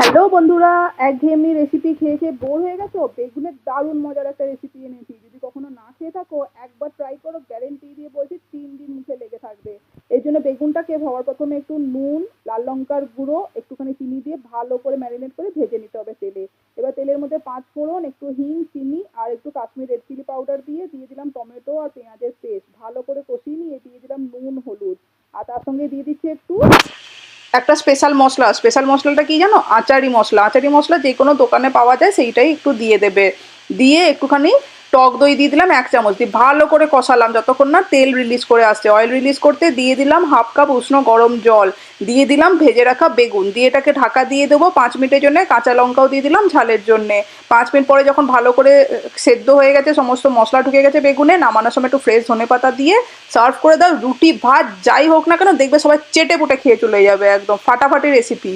Hello বন্ধুরা, একঘেয়েমি recipe খেয়ে খেয়ে বোর হয়ে গেছো? বেগুনের দারুণ মজার একটা রেসিপি এনেছি। যদি কখনো না খেয়ে থাকো, একবার ট্রাই করো, গ্যারেন্টি দিয়ে বলছি 3 দিন মুখে লেগে থাকবে। এই জন্য বেগুনটাকে সবার প্রথমে একটু নুন, লাল লঙ্কার গুঁড়ো, একটুখানি চিনি দিয়ে ভালো করে ম্যারিনেট করে ভেজে নিতে হবে তেলে। এবার তেলের মধ্যে 5 ফোড়ন, একটু হিং, চিনি আর একটু কাশ্মীর রেড চিলি পাউডার দিয়ে দিলাম টমেটো আর পেঁয়াজের পেস্ট, ভালো করে কষিয়ে নিয়ে দিয়ে দিলাম নুন, হলুদ। আর তার সঙ্গে দিয়ে দিচ্ছি একটু একটা স্পেশাল মশলা। স্পেশাল মশলাটা কি জানো? আচারি মশলা। আচারি মশলা যে কোনো দোকানে পাওয়া যায়, সেইটাই একটু দিয়ে দেবে। দিয়ে একটুখানি টক দই দিয়ে দিলাম 1 চামচ, দিয়ে ভালো করে কষালাম যতক্ষণ না তেল রিলিজ করে আসছে। অয়েল রিলিজ করতে দিয়ে দিলাম 1/2 কাপ উষ্ণ গরম জল, দিয়ে দিলাম ভেজে রাখা বেগুন, দিয়ে এটাকে ঢাকা দিয়ে দেবো 5 মিনিটের জন্য। কাঁচা লঙ্কাও দিয়ে দিলাম ঝালের জন্যে। 5 মিনিট পরে যখন ভালো করে সেদ্ধ হয়ে গেছে, সমস্ত মশলা ঢুকে গেছে বেগুনে, নামানোর সময় একটু ফ্রেশ ধনেপাতা দিয়ে সার্ভ করে দাও। রুটি ভাত যাই হোক না কেন, দেখবে সবাই চেটে পুটে খেয়ে চলে যাবে। একদম ফাটাফাটি রেসিপি।